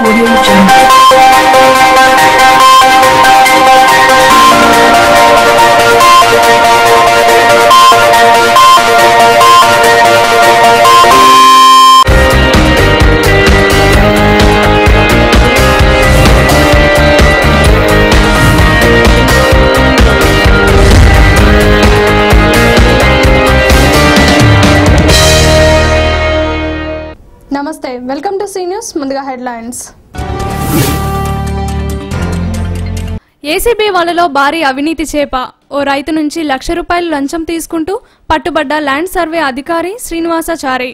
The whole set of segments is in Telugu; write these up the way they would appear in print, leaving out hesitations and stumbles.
Audio Jungle. నమస్తే వెల్కమ్ టు సీ న్యూస్. ముందుగా హెడ్లైన్స్. ఏసీబీ వాళ్ళలో భారీ అవినీతి చేప. ఓ రైతు నుంచి ₹1,00,000 లంచం తీసుకుంటూ పట్టుబడ్డ ల్యాండ్ సర్వే అధికారి శ్రీనివాసాచారి.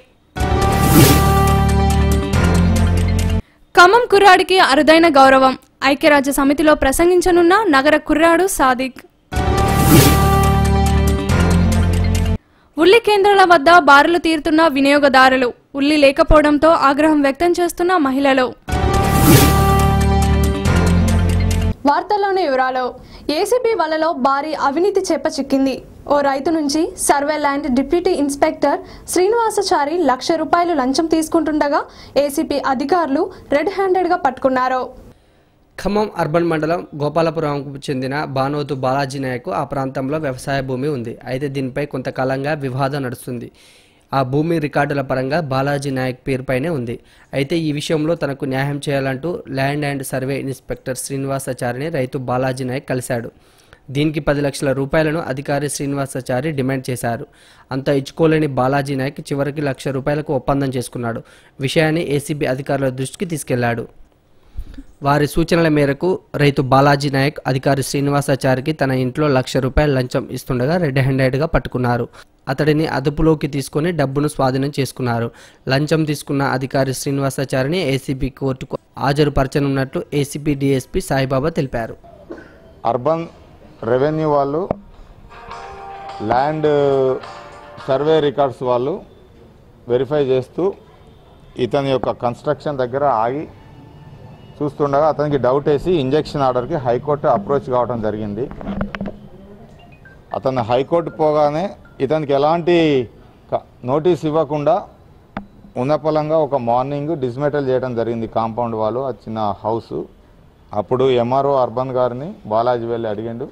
ఖమ్మం కుర్రాడికి అరుదైన గౌరవం. ఐక్యరాజ్య సమితిలో ప్రసంగించనున్న నగర కుర్రాడు సాదిక్. ఉల్లి కేంద్రాల వద్ద బారులు తీరుతున్న వినియోగదారులు. ఉల్లి లేకపోవడంతో ఆగ్రహం వ్యక్తం చేస్తున్న మహిళలు. వార్తల్లోని వివరాలు. ఏసీబీ వలలో భారీ అవినీతి చేప చిక్కింది. ఓ రైతు నుంచి survey land deputy inspector Srinivasachari ₹1,00,000 లంచం తీసుకుంటుండగా ఏసీబీ అధికారులు రెడ్ హ్యాండెడ్గా పట్టుకున్నారు. ఖమ్మం అర్బన్ మండలం గోపాలపురంకు చెందిన బానోతు బాలాజీ నాయక్ ఆ ప్రాంతంలో వ్యవసాయ భూమి ఉంది. అయితే దీనిపై కొంతకాలంగా వివాదం నడుస్తుంది. ఆ భూమి రికార్డుల పరంగా బాలాజీ నాయక్ పేరుపైనే ఉంది. అయితే ఈ విషయంలో తనకు న్యాయం చేయాలంటూ ల్యాండ్ అండ్ సర్వే ఇన్స్పెక్టర్ శ్రీనివాసాచారిని రైతు బాలాజీ నాయక్ కలిశాడు. దీనికి ₹10,00,000 అధికారి శ్రీనివాసాచారి డిమాండ్ చేశారు. అంతా ఇచ్చుకోలేని బాలాజీ నాయక్ చివరికి ₹1,00,000 ఒప్పందం చేసుకున్నాడు. విషయాన్ని ఏసీబీ అధికారుల దృష్టికి తీసుకెళ్లాడు. వారి సూచనల మేరకు రైతు బాలాజీ నాయక్ అధికారి శ్రీనివాసాచారికి తన ఇంట్లో ₹1,00,000 లంచం ఇస్తుండగా రెడ్ హ్యాండెడ్గా పట్టుకున్నారు. అతడిని అదుపులోకి తీసుకుని డబ్బును స్వాధీనం చేసుకున్నారు. లంచం తీసుకున్న అధికారి శ్రీనివాసాచారిని ఏసీబీ కోర్టుకు హాజరుపరచనున్నట్లు ఏసీబీ డీఎస్పీ సాయిబాబా తెలిపారు. అర్బన్ రెవెన్యూ వాళ్ళు, ల్యాండ్ సర్వే రికార్డ్స్ వాళ్ళు వెరిఫై చేస్తూ ఇతని యొక్క కన్స్ట్రక్షన్ దగ్గర ఆగి చూస్తుండగా అతనికి డౌట్ వేసి ఇంజెక్షన్ ఆర్డర్కి హైకోర్టు అప్రోచ్ కావడం జరిగింది. అతను హైకోర్టు పోగానే ఇతనికి ఎలాంటి నోటీస్ ఇవ్వకుండా ఉన్నపలంగా ఒక మార్నింగ్ డిస్మెటల్ చేయడం జరిగింది కాంపౌండ్ వాళ్ళు. ఆ చిన్న హౌసు. అప్పుడు ఎంఆర్ఓ అర్బన్ గారిని బాలాజీ వెళ్ళి అడిగిండు,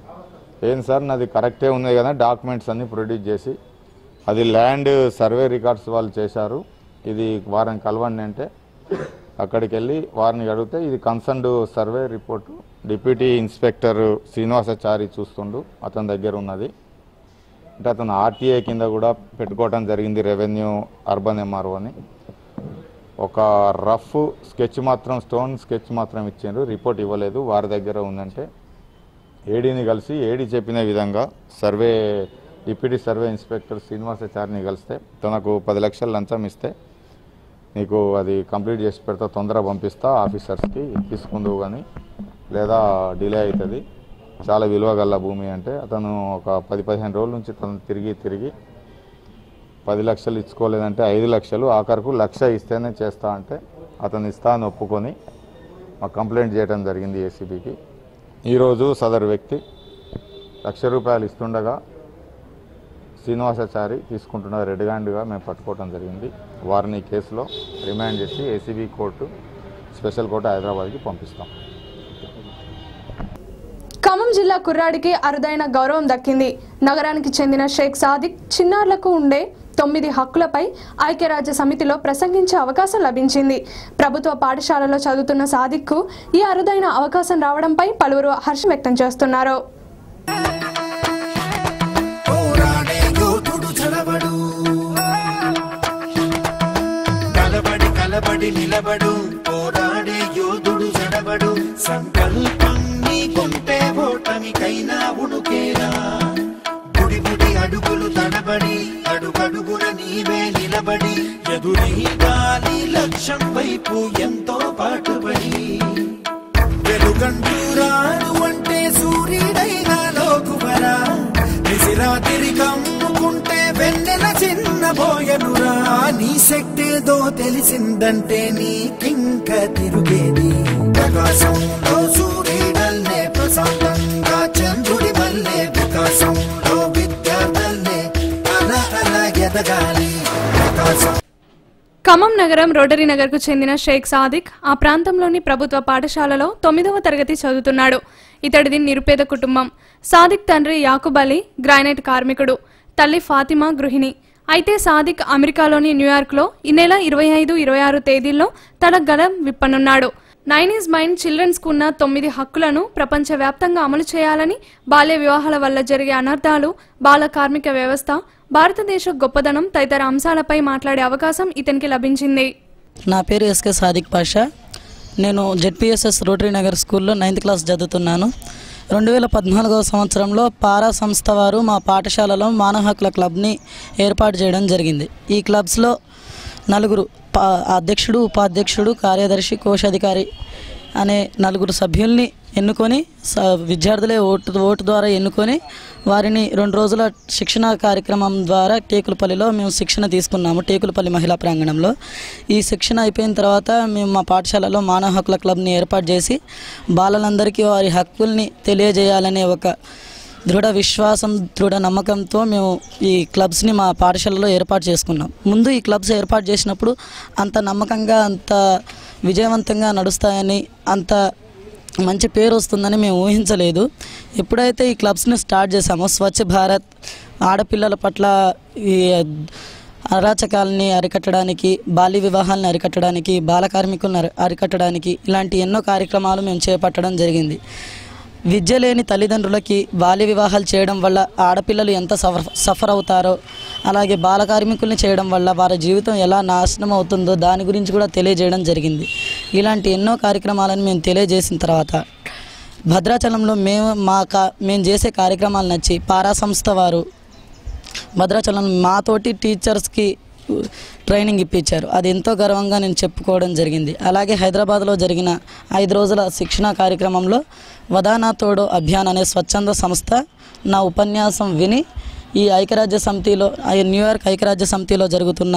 ఏం సార్ నాది కరెక్టే ఉన్నాయి కదా డాక్యుమెంట్స్ అన్నీ ప్రొడ్యూస్ చేసి, అది ల్యాండ్ సర్వే రికార్డ్స్ వాళ్ళు చేశారు, ఇది వారిని కలవండి అంటే అక్కడికి వెళ్ళి వారిని అడిగితే ఇది concerned survey report deputy inspector Srinivasachari చూస్తుండు, అతని దగ్గర ఉన్నది అంటే అతను ఆర్టీఐ కింద కూడా పెట్టుకోవడం జరిగింది రెవెన్యూ అర్బన్ ఎంఆర్ఓ అని. ఒక రఫ్ స్కెచ్ మాత్రం, స్టోన్ స్కెచ్ మాత్రం ఇచ్చారు, రిపోర్ట్ ఇవ్వలేదు. వారి దగ్గర ఉందంటే ఏడీని కలిసి ఏడీ చెప్పిన విధంగా డిప్యూటీ సర్వే ఇన్స్పెక్టర్ శ్రీనివాసాచారిని కలిస్తే తనకు ₹10,00,000 లంచం ఇస్తే నీకు అది కంప్లీట్ చేసి పెడతా, తొందరగా పంపిస్తా ఆఫీసర్స్కి, తీసుకుందువు కానీ లేదా డిలే అవుతుంది, చాలా విలువ గల భూమి అంటే అతను ఒక 10-15 రోజుల నుంచి తను తిరిగి ₹10,00,000 ఇచ్చుకోలేదంటే ₹5,00,000, ఆఖరకు ₹1,00,000 ఇస్తేనే చేస్తా అంటే అతను ఇస్తా అని ఒప్పుకొని మాకు కంప్లైంట్ చేయడం జరిగింది ఏసీబీకి. ఈరోజు సదరు వ్యక్తి ₹1,00,000 ఇస్తుండగా శ్రీనివాసాచారి తీసుకుంటున్న రెడ్ హ్యాండ్గా మేము పట్టుకోవడం జరిగింది. వారిని కేసులో రిమాండ్ చేసి ఏసీబీ కోర్టు, స్పెషల్ కోర్టు హైదరాబాద్కి పంపిస్తాం. ఖమ్మం జిల్లా కుర్రాడికి అరుదైన గౌరవం దక్కింది. నగరానికి చెందిన షేక్ సాదిక్ చిన్నారులకు ఉండే 9 హక్కులపై ఐక్యరాజ్య సమితిలో ప్రసంగించే అవకాశం లభించింది. ప్రభుత్వ పాఠశాలలో చదువుతున్న సాదిక్కు ఈ అరుదైన అవకాశం రావడంపై పలువురు హర్షం వ్యక్తం చేస్తున్నారు. నిలబడు పోరాడే యోధుడు జడబడు, సంకల్పం నీకుంటే ఓటమికైనా ఉడుకేరా. బుడి బుడి అడుగులు తడబడి అడుగడుగున నీవే నిలబడి, ఎదురీగాలి లక్ష్యం వైపు ఎంతో పాటుపడి, వెలుగంటూ రాడు అంటే సూర్యుడైనా లోకువరా, నిసిరాతిరి కమ్ముకుంటే వెన్నెల చిన్నబోయనురా. నీ శక్తేదో తెలిసిందంటే నీకింక తిరుగేది, ప్రకాశంలో సూర్యుడల్లే ప్రశాంతంగా చంద్రుడి వల్లే, వికాసంలో విద్యార్థులే అలా ఎదగాలి ప్రకాశం. ఖమ్మం నగరం రోటరీ నగర్కు చెందిన షేక్ సాదిక్ ఆ ప్రాంతంలోని ప్రభుత్వ పాఠశాలలో 9వ తరగతి చదువుతున్నాడు. ఇతడిది నిరుపేద కుటుంబం. సాదిక్ తండ్రి యాకూబ్ అలీ గ్రానైట్ కార్మికుడు, తల్లి ఫాతిమా గృహిణి. అయితే సాదిక్ అమెరికాలోని న్యూయార్క్లో ఈ నెల 25, 26 తేదీల్లో తన గలం విప్పనున్నాడు. 9 ఈజ్ మైండ్ చిల్డ్రన్స్కు ఉన్న 9 హక్కులను ప్రపంచవ్యాప్తంగా అమలు చేయాలని, బాల్య వివాహాల వల్ల జరిగే అనర్థాలు, బాల కార్మిక వ్యవస్థ, భారతదేశ గొప్పదనం తదితర అంశాలపై మాట్లాడే అవకాశం ఇతనికి లభించింది. నా పేరు ఎస్కే సాదిక్ పాషా. నేను జెడ్పీఎస్ఎస్ రోటరీ నగర్ స్కూల్లో 9th క్లాస్ చదువుతున్నాను. 2014వ సంవత్సరంలో పారా సంస్థ వారు మా పాఠశాలలో మానవ హక్కుల క్లబ్ని ఏర్పాటు చేయడం జరిగింది. ఈ క్లబ్స్లో 4 అధ్యక్షుడు, ఉపాధ్యక్షుడు, కార్యదర్శి, కోశాధికారి అనే 4 సభ్యుల్ని ఎన్నుకొని విద్యార్థులే ఓటు ద్వారా ఎన్నుకొని వారిని 2 రోజుల శిక్షణ కార్యక్రమం ద్వారా టేకులపల్లిలో మేము శిక్షణ తీసుకున్నాము. టేకులపల్లి మహిళా ప్రాంగణంలో ఈ శిక్షణ అయిపోయిన తర్వాత మేము మా పాఠశాలలో మానవ హక్కుల క్లబ్ని ఏర్పాటు చేసి బాలలందరికీ వారి హక్కుల్ని తెలియజేయాలనే ఒక దృఢ విశ్వాసం, దృఢ నమ్మకంతో మేము ఈ క్లబ్స్ని మా పాఠశాలలో ఏర్పాటు చేసుకున్నాం. ముందు ఈ క్లబ్స్ ఏర్పాటు చేసినప్పుడు అంత నమ్మకంగా, అంత విజయవంతంగా నడుస్తాయని, అంత మంచి పేరు వస్తుందని మేము ఊహించలేదు. ఎప్పుడైతే ఈ క్లబ్స్ని స్టార్ట్ చేసామో స్వచ్ఛ భారత్, ఆడపిల్లల పట్ల ఈ అరాచకాలని అరికట్టడానికి, బాల్య వివాహాలను అరికట్టడానికి, బాల కార్మికులను అరికట్టడానికి ఇలాంటి ఎన్నో కార్యక్రమాలు మేము చేపట్టడం జరిగింది. విద్య లేని తల్లిదండ్రులకి బాల్య వివాహాలు చేయడం వల్ల ఆడపిల్లలు ఎంత సఫర్ అవుతారో, అలాగే బాల కార్మికుల్ని చేయడం వల్ల వారి జీవితం ఎలా నాశనం అవుతుందో దాని గురించి కూడా తెలియజేయడం జరిగింది. ఇలాంటి ఎన్నో కార్యక్రమాలను మేము తెలియజేసిన తర్వాత భద్రాచలంలో మేము చేసే కార్యక్రమాలు నచ్చి పారా సంస్థ వారు భద్రాచలం మాతోటి టీచర్స్కి ట్రైనింగ్ ఇప్పించారు. అది ఎంతో గర్వంగా నేను చెప్పుకోవడం జరిగింది. అలాగే హైదరాబాద్లో జరిగిన 5 రోజుల శిక్షణ కార్యక్రమంలో వదానా తోడో అభియాన్ అనే స్వచ్ఛంద సంస్థ నా ఉపన్యాసం విని ఈ ఐక్యరాజ్య సమితిలో, న్యూయార్క్ ఐక్యరాజ్య సమితిలో జరుగుతున్న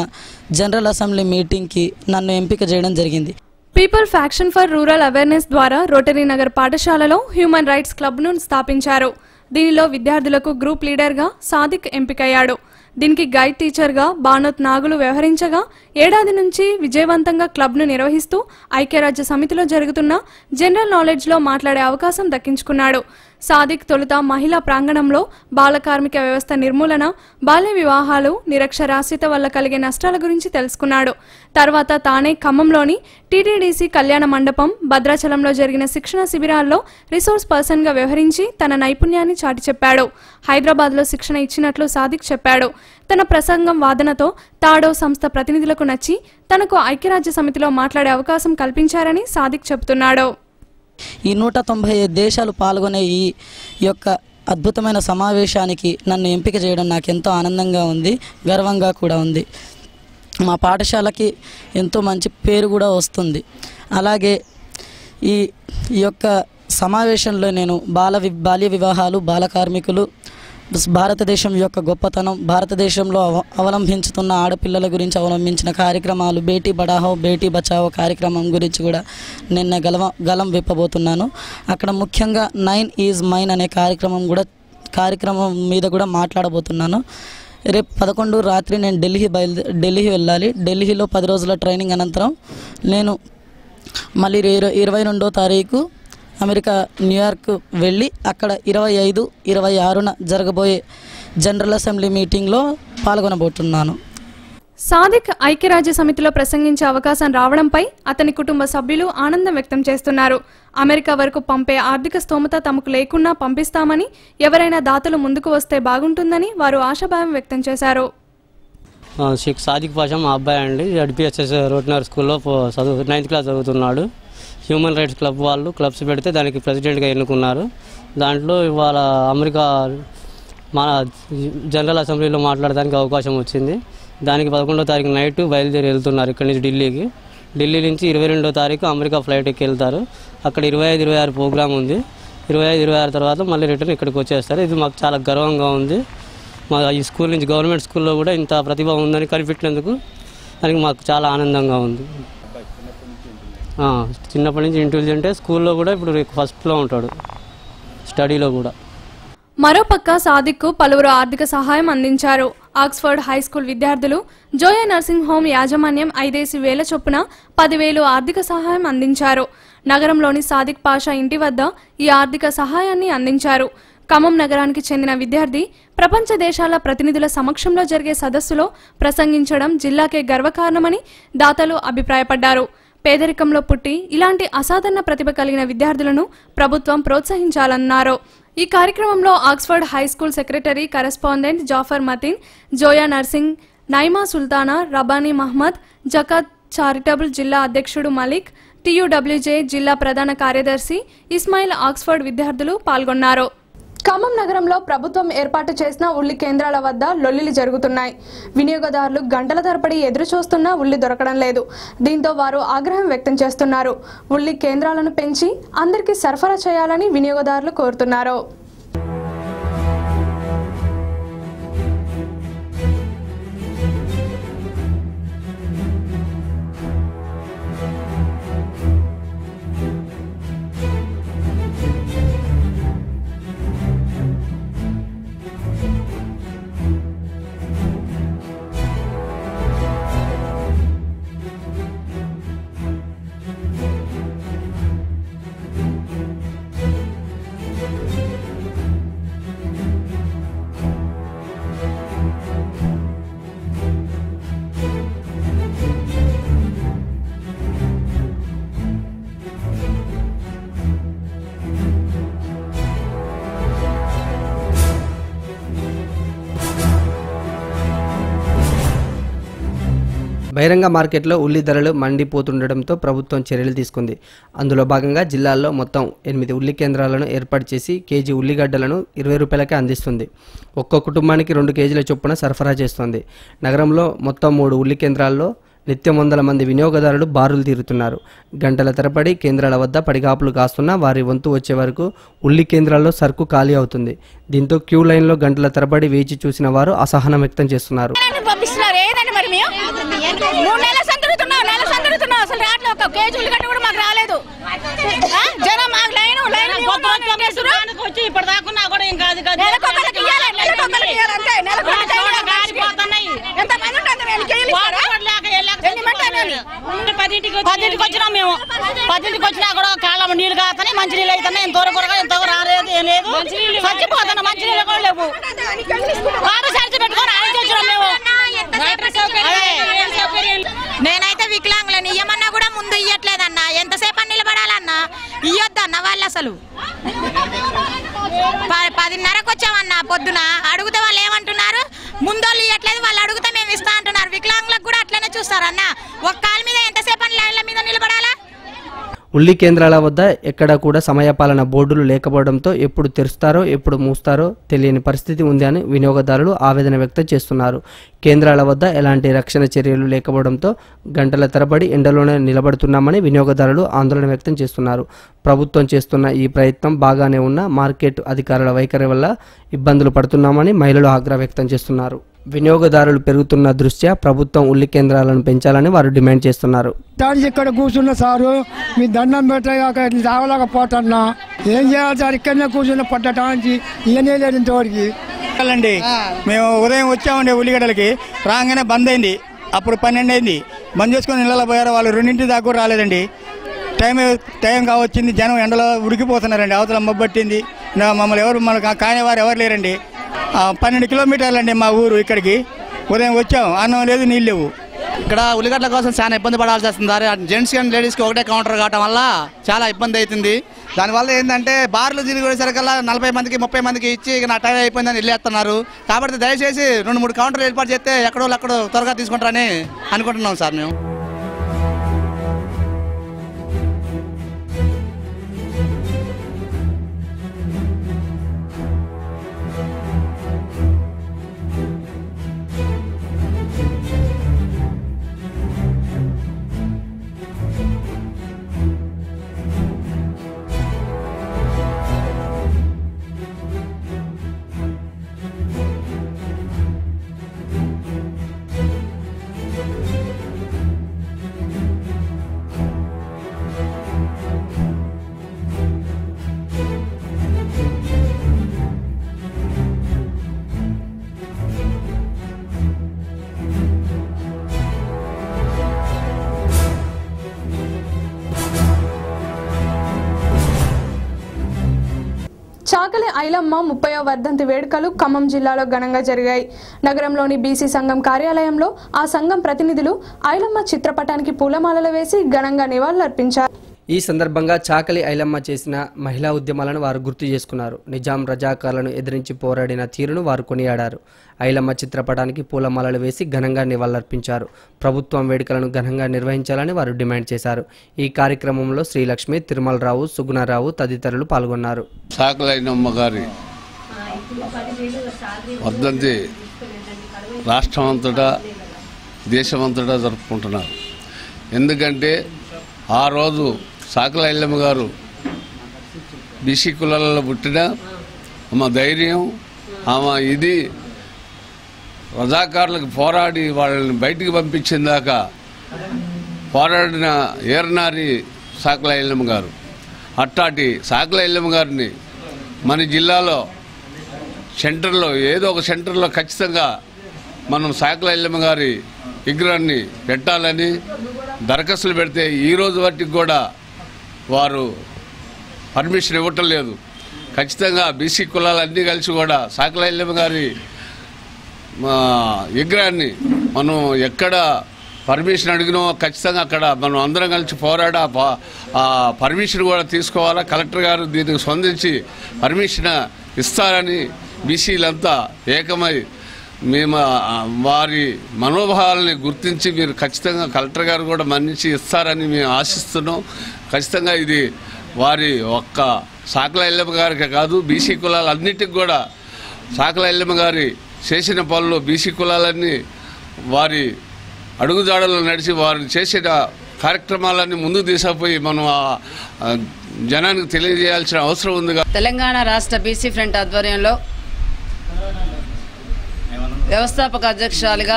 జనరల్ అసెంబ్లీ మీటింగ్కి నన్ను ఎంపిక చేయడం జరిగింది. People faction for rural awareness ద్వారా రోటరీ నగర్ పాఠశాలలో హ్యూమన్ రైట్స్ క్లబ్ను స్థాపించారు. దీనిలో విద్యార్థులకు గ్రూప్ లీడర్గా సాదిక్ ఎంపికయ్యాడు. దీనికి గైడ్ టీచర్గా బానోత్ నాగులు వ్యవహరించగా ఏడాది నుంచి విజయవంతంగా క్లబ్ను నిర్వహిస్తూ ఐక్యరాజ్య సమితిలో జరుగుతున్న జనరల్ నాలెడ్జ్లో మాట్లాడే అవకాశం దక్కించుకున్నాడు. సాదిక్ తొలుత మహిళా ప్రాంగణంలో బాల కార్మిక వ్యవస్థ నిర్మూలన, బాల్య వివాహాలు, నిరక్షరాస్యత వల్ల కలిగే నష్టాల గురించి తెలుసుకున్నాడు. తర్వాత తానే ఖమ్మంలోని టీటీడీసీ కళ్యాణ మండపం, భద్రాచలంలో జరిగిన శిక్షణ శిబిరాల్లో రిసోర్స్ పర్సన్గా వ్యవహరించి తన నైపుణ్యాన్ని చాటి చెప్పాడు. హైదరాబాద్లో శిక్షణ ఇచ్చినట్లు సాదిక్ చెప్పాడు. తన ప్రసంగం వాదనతో తాడో సంస్థ ప్రతినిధులకు నచ్చి తనకు ఐక్యరాజ్య సమితిలో మాట్లాడే అవకాశం కల్పించారని సాదిక్ చెబుతున్నాడు. ఈ 195 దేశాలు పాల్గొనే ఈ యొక్క అద్భుతమైన సమావేశానికి నన్ను ఎంపిక చేయడం నాకు ఎంతో ఆనందంగా ఉంది, గర్వంగా కూడా ఉంది. మా పాఠశాలకి ఎంతో మంచి పేరు కూడా వస్తుంది. అలాగే ఈ యొక్క సమావేశంలో నేను బాల్య వివాహాలు, బాల కార్మికులు, భారతదేశం యొక్క గొప్పతనం, భారతదేశంలో అవలంబించుతున్న ఆడపిల్లల గురించి అవలంబించిన కార్యక్రమాలు, బేటీ బడాహో బేటీ బచావో కార్యక్రమం గురించి కూడా నిన్న గలం విప్పబోతున్నాను. అక్కడ ముఖ్యంగా 9 ఈజ్ మైన్ అనే కార్యక్రమం మీద కూడా మాట్లాడబోతున్నాను. రేపు 11 రాత్రి నేను ఢిల్లీ వెళ్ళాలి. ఢిల్లీలో 10 రోజుల ట్రైనింగ్ అనంతరం నేను మళ్ళీ 22వ తారీఖు అమెరికా న్యూయార్క్ వెళ్ళి అక్కడ 25, 26న జరగబోయే జనరల్ అసెంబ్లీ మీటింగ్లో పాల్గొనబోతున్నాను. సాదిక్ ఐక్యరాజ్య సమితిలో ప్రసంగించే అవకాశం రావడంపై అతని కుటుంబ సభ్యులు ఆనందం వ్యక్తం చేస్తున్నారు. అమెరికా వరకు పంపే ఆర్థిక స్తోమత తమకు లేకున్నా పంపిస్తామని, ఎవరైనా దాతలు ముందుకు వస్తే బాగుంటుందని వారు ఆశాభావం వ్యక్తం చేశారు. షేక్ సాదిక్ పాషా మా అబ్బాయి అండి. జడ్పీఎస్ఎస్ రోటరీ స్కూల్లో 9th క్లాస్ చదువుతున్నాడు. హ్యూమన్ రైట్స్ క్లబ్ వాళ్ళు క్లబ్స్ పెడితే దానికి ప్రెసిడెంట్గా ఎన్నుకున్నారు. దాంట్లో ఇవాళ అమెరికా మన జనరల్ అసెంబ్లీలో మాట్లాడడానికి అవకాశం వచ్చింది. దానికి 11వ తారీఖు నైట్ బయలుదేరి వెళ్తున్నారు ఇక్కడి నుంచి ఢిల్లీకి. ఢిల్లీ నుంచి 22వ తారీఖు అమెరికా ఫ్లైట్ ఎక్కి వెళ్తారు. అక్కడ 25, 26 ప్రోగ్రామ్ ఉంది. 25, 26 తర్వాత మళ్ళీ రిటర్న్ ఇక్కడికి వచ్చేస్తారు. ఇది మాకు చాలా గర్వంగా ఉంది. మా ఈ స్కూల్ నుంచి, గవర్నమెంట్ స్కూల్లో కూడా ఇంత ప్రతిభ ఉందని కనిపెట్టినందుకు దానికి మాకు చాలా ఆనందంగా ఉంది. చిన్నప్పటి నుంచి ఇంటెలిజెంటే, స్కూల్లో కూడా ఇప్పుడు ఫస్ట్లో ఉంటాడు, స్టడీలో కూడా. మరోపక్క సాదిక్కు పలువురు ఆర్థిక సహాయం అందించారు. ఆక్స్ఫర్డ్ హైస్కూల్ విద్యార్థులు జోయా నర్సింగ్ హోమ్ యాజమాన్యం 5,000 చొప్పున 10,000 ఆర్థిక సహాయం అందించారు. నగరంలోని సాదిక్ పాషా ఇంటి వద్ద ఈ ఆర్థిక సహాయాన్ని అందించారు. ఖమ్మం నగరానికి చెందిన విద్యార్థి ప్రపంచ దేశాల ప్రతినిధుల సమక్షంలో జరిగే సదస్సులో ప్రసంగించడం జిల్లాకే గర్వకారణమని దాతలు అభిప్రాయపడ్డారు. పేదరికంలో పుట్టి ఇలాంటి అసాధారణ ప్రతిభ కలిగిన విద్యార్థులను ప్రభుత్వం ప్రోత్సహించాలన్నారు. ఈ కార్యక్రమంలో Oxford high school secretary correspondent Zafar Mateen, Zoya Narsing, Naima Sultana, Rabbani Mohammed, Zakat charitable జిల్లా అధ్యక్షుడు మలిక్, TUWJ జిల్లా ప్రధాన కార్యదర్శి ఇస్మాయిల్ ఆక్స్ఫర్డ్ విద్యార్థులు పాల్గొన్నారు. ఖమ్మం నగరంలో ప్రభుత్వం ఏర్పాటు చేసిన ఉల్లి కేంద్రాల వద్ద లొల్లిలు జరుగుతున్నాయి. వినియోగదారులు గంటల తరబడి ఎదురు చూస్తున్నా ఉల్లి దొరకడం లేదు. దీంతో వారు ఆగ్రహం వ్యక్తం చేస్తున్నారు. ఉల్లి కేంద్రాలను పెంచి అందరికీ సరఫరా చేయాలని వినియోగదారులు కోరుతున్నారు. బహిరంగ మార్కెట్లో ఉల్లి ధరలు మండిపోతుండటంతో ప్రభుత్వం చర్యలు తీసుకుంది. అందులో భాగంగా జిల్లాల్లో మొత్తం 8 ఉల్లి కేంద్రాలను ఏర్పాటు చేసి కేజీ ఉల్లిగడ్డలను 20 రూపాయలకే అందిస్తుంది. ఒక్కో కుటుంబానికి 2 కేజీల చొప్పున సరఫరా చేస్తోంది. నగరంలో మొత్తం 3 ఉల్లి కేంద్రాల్లో నిత్యం వందల మంది వినియోగదారులు బారులు తీరుతున్నారు. గంటల తరబడి కేంద్రాల వద్ద పడిగాపులు కాస్తున్నా వారి వంతు వచ్చే వరకు ఉల్లి కేంద్రాల్లో సరుకు ఖాళీ అవుతుంది. దీంతో క్యూ లైన్లో గంటల తరబడి వేచి చూసిన వారు అసహనం వ్యక్తం చేస్తున్నారు. పదింటికి వచ్చినా మేము 10ంటికి వచ్చినా కూడా కాళ్ళ నీళ్ళు కాస్తాయి, మంచి నీళ్ళు అవుతున్నాయి. ఎంతో కొరగా ఎంతో రాలేదు, ఏం లేదు, చచ్చిపోతున్నా. మంచి నీళ్ళు కూడా లేవు. వాడు సరిచి పెట్టుకొని ఆయన వచ్చినాం మేము. నేనైతే వికలాంగులని ఇయ్యమన్నా కూడా ముందు ఇయ్యట్లేదన్నా. ఎంతసేపు అని నిలబడాలన్నా ఇయ్యొద్దన్న వాళ్ళు. అసలు 10:30కు వచ్చామన్నా పొద్దున. అడిగితే వాళ్ళు ఏమంటున్నారు, ముందోళ్ళు ఇయ్యట్లేదు, వాళ్ళు అడిగితే మేము ఇస్తా అంటున్నారు. వికలాంగులకు కూడా అట్లనే చూస్తారన్న. ఒక్క కాళ్ళ మీద ఎంతసేపు అని లైన్ల మీద నిలబడాలా? ఉల్లి కేంద్రాల వద్ద ఎక్కడ కూడా సమయపాలన బోర్డులు లేకపోవడంతో ఎప్పుడు తెరుస్తారో ఎప్పుడు మూస్తారో తెలియని పరిస్థితి ఉంది అని వినియోగదారులు ఆవేదన వ్యక్తం చేస్తున్నారు. కేంద్రాల వద్ద ఎలాంటి రక్షణ చర్యలు లేకపోవడంతో గంటల తరబడి ఎండలోనే నిలబడుతున్నామని వినియోగదారులు ఆందోళన వ్యక్తం చేస్తున్నారు. ప్రభుత్వం చేస్తున్న ఈ ప్రయత్నం బాగానే ఉన్న మార్కెట్ అధికారుల వైఖరి వల్ల ఇబ్బందులు పడుతున్నామని మహిళలు ఆగ్రహం వ్యక్తం చేస్తున్నారు. వినియోగదారులు పెరుగుతున్న దృష్ట్యా ప్రభుత్వం ఉల్లి కేంద్రాలను పెంచాలని వారు డిమాండ్ చేస్తున్నారు. ఇక్కడ కూర్చున్న సారు మీ దండం పెట్టాక తాగలేకపోతున్నా. ఏం చేయాలి సార్? ఇక్కడనే కూర్చున్న పట్టడానికి ఇవన్నీ లేదు ఇంతవరకు. అండి మేము ఉదయం వచ్చామండి ఉల్లిగడ్డలకి, రాగానే బంద్ అయింది. అప్పుడు 12 అయింది. బంద్ చేసుకొని ఇళ్ళలో పోయారు. వాళ్ళు 2 దాకా కూడా రాలేదండి. టైం కావచ్చింది. జనం ఎండలో ఉడికిపోతున్నారండి. అవతల మబ్బట్టింది. మమ్మల్ని ఎవరు మనకు కానివారు ఎవరు లేరండి. 12 కిలోమీటర్లు అండి మా ఊరు ఇక్కడికి. ఉదయం వచ్చాం, అన్నం లేదు, నీళ్ళు లేవు. ఇక్కడ ఉల్లిగడ్డల కోసం చాలా ఇబ్బంది పడాల్సి వస్తుంది. జెంట్స్ అండ్ లేడీస్కి ఒకటే కౌంటర్ కావడం వల్ల చాలా ఇబ్బంది అవుతుంది. దానివల్ల ఏంటంటే బార్లు తిరిగేసరికల్లా 40 మందికి 30 మందికి ఇచ్చి నా టైం అయిపోయిందని వెళ్ళేస్తున్నారు. కాబట్టి దయచేసి 2-3 కౌంటర్లు ఏర్పాటు చేస్తే ఎక్కడో త్వరగా తీసుకుంటారని అనుకుంటున్నాం సార్ మేము. చాకలి ఐలమ్మ 30వ వర్ధంతి వేడుకలు ఖమ్మం జిల్లాలో ఘనంగా జరిగాయి. నగరంలోని బీసీ సంఘం కార్యాలయంలో ఆ సంఘం ప్రతినిధులు ఐలమ్మ చిత్రపటానికి పూలమాలలు వేసి ఘనంగా నివాళులర్పించారు. ఈ సందర్భంగా చాకలి ఐలమ్మ చేసిన మహిళా ఉద్యమాలను వారు గుర్తు చేసుకున్నారు. నిజాం రజాకార్లను ఎదిరించి పోరాడిన తీరును వారు కొనియాడారు. ఐలమ్మ చిత్రపటానికి పూలమాలలు వేసి ఘనంగా నివాళులర్పించారు. ప్రభుత్వం వేడుకలను ఘనంగా నిర్వహించాలని వారు డిమాండ్ చేశారు. ఈ కార్యక్రమంలో శ్రీలక్ష్మి, తిరుమలరావు, సుగుణరావు తదితరులు పాల్గొన్నారు. చాకలి ఐలమ్మ గారి వర్ధంతి రాష్ట్రం అంతటా దేశమంతటా జరుపుకుంటున్నారు. ఎందుకంటే ఆ రోజు చాకలి ఐలమ్మ గారు బీసీ కులాలలో పుట్టిన ఆమె ధైర్యం, ఆమె ఇది రజాకారులకు పోరాడి వాళ్ళని బయటికి పంపించిన దాకా పోరాడిన ఏర్నారి చాకలి ఐలమ్మ గారు. అట్టాటి చాకలి ఐలమ్మ గారిని మన జిల్లాలో సెంటర్లో ఏదో ఒక సెంటర్లో ఖచ్చితంగా మనం చాకలి ఐలమ్మ గారి విగ్రహాన్ని పెట్టాలని దరఖాస్తులు పెడితే ఈరోజు వాటికి కూడా వారు పర్మిషన్ ఇవ్వటం లేదు. ఖచ్చితంగా బీసీ కులాలన్నీ కలిసి కూడా చాకలి ఐలమ్మ గారి విగ్రహాన్ని మనం ఎక్కడ పర్మిషన్ అడిగినో ఖచ్చితంగా అక్కడ మనం అందరం కలిసి పోరాడి ఆ పర్మిషన్ కూడా తీసుకోవాలా. కలెక్టర్ గారు దీనికి స్పందించి పర్మిషన్ ఇస్తారని బీసీలంతా ఏకమై మేము వారి మనోభావాలని గుర్తించి మీరు ఖచ్చితంగా కలెక్టర్ గారు కూడా మన్నించి ఇస్తారని మేము ఆశిస్తున్నాం. ఖచ్చితంగా ఇది వారి ఒక్క చాకలి ఐలమ్మ గారికి కాదు, బీసీ కులాలన్నిటికి కూడా చాకలి ఐలమ్మ గారి చేసిన పనులు బీసీ కులాలన్నీ వారి అడుగుజాడల్లో నడిచి వారు చేసిన కార్యక్రమాలన్నీ ముందుకు తీసుకుపోయి మనం జనానికి తెలియజేయాల్సిన అవసరం ఉంది. తెలంగాణ రాష్ట్ర బీసీ ఫ్రంట్ ఆధ్వర్యంలో వ్యవస్థాపక అధ్యక్షురాలిగా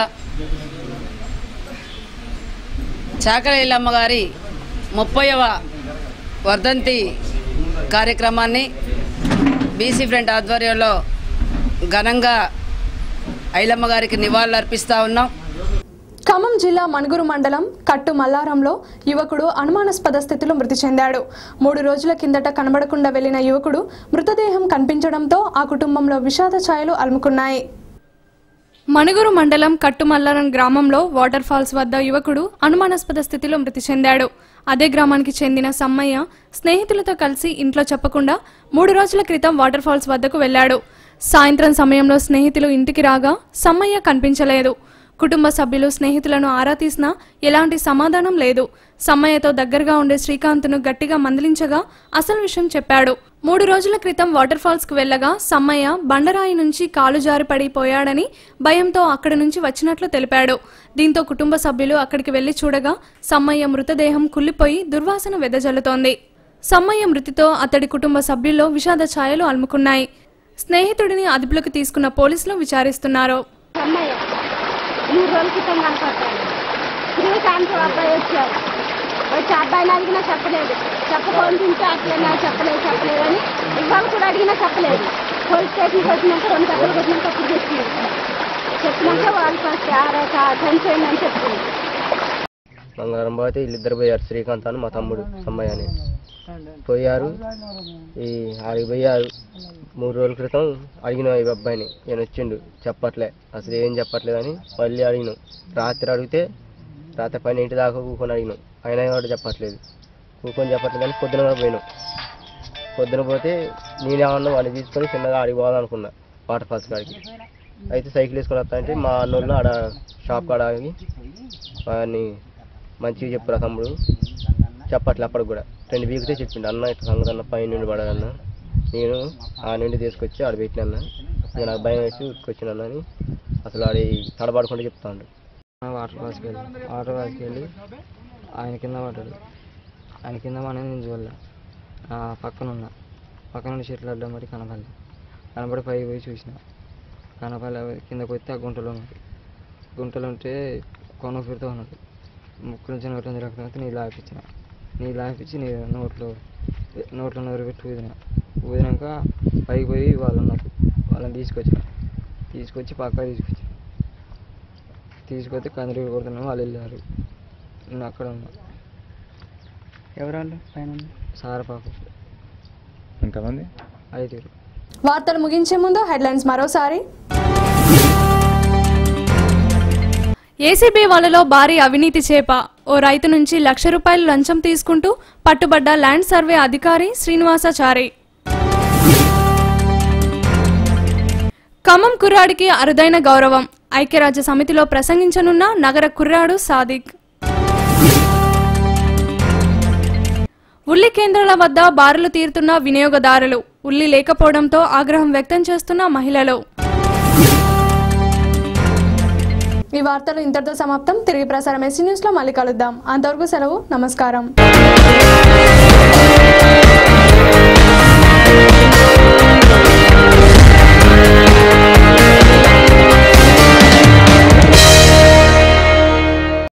చాకలి ఐలమ్మ గారి 30వ వర్ధంతి కార్యక్రమాన్ని బీసీ ఫ్రంట్ ఆధ్వర్యంలో ఘనంగా ఐలమ్మ గారికి నివాళులు అర్పిస్తూ ఉన్నాం. ఖమ్మం జిల్లా మణుగురు మండలం కట్టు మల్లారంలో యువకుడు అనుమానాస్పద స్థితిలో మృతి చెందాడు. 3 రోజుల కిందట కనబడకుండా వెళ్లిన యువకుడు మృతదేహం కనిపించడంతో ఆ కుటుంబంలో విషాద ఛాయలు అలుముకున్నాయి. మణుగురు మండలం కట్టుమల్లారం గ్రామంలో వాటర్ ఫాల్స్ వద్ద యువకుడు అనుమానాస్పద స్థితిలో మృతి చెందాడు. అదే గ్రామానికి చెందిన సమ్మయ్య స్నేహితులతో కలిసి ఇంట్లో చెప్పకుండా 3 రోజుల క్రితం వాటర్ ఫాల్స్ వద్దకు వెళ్లాడు. సాయంత్రం సమయంలో స్నేహితులు ఇంటికి రాగా సమ్మయ్య కనిపించలేదు. కుటుంబ సభ్యులు స్నేహితులను ఆరా తీసినా ఎలాంటి సమాధానం లేదు. సమ్మయ్యతో దగ్గరగా ఉండే శ్రీకాంత్ను గట్టిగా మందలించగా అసలు విషయం చెప్పాడు. 3 రోజుల క్రితం వాటర్ ఫాల్స్ కు వెళ్లగా సమ్మయ్య బండరాయి నుంచి కాలు జారి పడిపోయాడని భయంతో అక్కడి నుంచి వచ్చినట్లు తెలిపాడు. దీంతో కుటుంబ సభ్యులు అక్కడికి వెళ్లి చూడగా సమ్మయ్య మృతదేహం కుళ్లిపోయి దుర్వాసన వెదజల్లుతోంది. సమ్మయ్య మృతితో అతడి కుటుంబ సభ్యుల్లో విషాద ఛాయలు అలుముకున్నాయి. స్నేహితుడిని అదుపులోకి తీసుకున్న పోలీసులు విచారిస్తున్నారు. 3 రోజుల క్రితం కనపడ్డాడు. శ్రీకాంత్ అబ్బాయి వచ్చాడు. వచ్చి అబ్బాయిని అడిగినా చెప్పలేదు. చెప్పకుండా అట్లా చెప్పలేదు అని ఇవాళ కూడా అడిగినా చెప్పలేదు. పోలీస్ స్టేషన్కి వచ్చినాక 2 గంటలకు వచ్చినాక అప్పుడు చెప్పినాక వాళ్ళు ఫస్ట్ చనిపోయింది అని చెప్పింది. మంగళవారం పోతే వీళ్ళిద్దరు పోయారు, శ్రీకాంత్ అని మా తమ్ముడు సమ్మయ్య అని పోయారు. ఆడికి పోయారు. 3 రోజుల క్రితం అడిగినాం ఈ అబ్బాయిని, నేను వచ్చిండు చెప్పట్లే, అసలు ఏం చెప్పట్లేదని మళ్ళీ అడిగినాం. రాత్రి అడిగితే రాత్రి 12 దాకా కూకొని అడిగినాం, అయినా కూడా చెప్పట్లేదు. కూకొని చెప్పట్లేదని పొద్దున కూడా పోయినాం. పొద్దున పోతే నేనేమన్నా వాడిని తీసుకొని చిన్నగా ఆడికి పోవాలనుకున్నా వాటర్ ఫాల్స్ కాడికి. అయితే సైకిల్ వేసుకొని వస్తానంటే మా అన్నోళ్ళు ఆడ షాప్ కాడ ఆగి వాడిని మంచిగా చెప్పురా తమ్ముడు, చెప్పట్లే. అప్పటికి కూడా 2 వీక్తే చెప్పిండు, అన్న ఇట్లా సంగతి అన్న పైన నుండి పడాలన్న. నేను ఆ నుండి తీసుకొచ్చి ఆడ పెట్టిన నేను నాకు భయం వేసి ఉట్టుకొచ్చినా అని అసలు ఆడి తడబడకుండా చెప్తాడు. వాటర్ ఫాల్స్కి వెళ్ళి ఆయన కింద పడ్డాడు. ఆయన కింద పడేది నేను చూడలే. పక్కన చెట్లు అడ్డం మరి కనపడి పైకి పోయి చూసిన. కనపడి కిందకు వస్తే ఆ గుంటలో ఉంటే కొనూపిరితో ఉన్నాడు. ముక్కు నుంచి నోట్లో రక్తం అయితే నీళ్ళు ఆపించి నోట్లో నోరు పెట్టి ఊదినాక పైకి పోయి వాళ్ళని తీసుకొచ్చి పక్క తీసుకొచ్చి కందిరి కొడుతున్నాము. వాళ్ళు వెళ్ళారు, నేను అక్కడ ఉన్నా. ఎవరు పైన? సార పాప. ఎంతమంది? 5. వార్తలు ముగించే ముందు హెడ్లైన్స్ మరోసారి. ఏసీబీ వలలో భారీ అవినీతి చేప. ఓ రైతు నుంచి ₹1,00,000 లంచం తీసుకుంటూ పట్టుబడ్డ ల్యాండ్ సర్వే అధికారి శ్రీనివాసాచారి. ఖమ్మం కుర్రాడికి అరుదైన గౌరవం. ఐక్యరాజ్య సమితిలో ప్రసంగించనున్న నగర కుర్రాడు సాదిక్. ఉల్లి కేంద్రాల వద్ద బారులు తీరుతున్న వినియోగదారులు. ఉల్లి లేకపోవడంతో ఆగ్రహం వ్యక్తం చేస్తున్న మహిళలు. ఈ వార్తలు ఇంతటితో సమాప్తం. తిరిగి ప్రసారం SC న్యూస్లో మళ్ళీ కలుద్దాం. అంతవరకు సెలవు. నమస్కారం.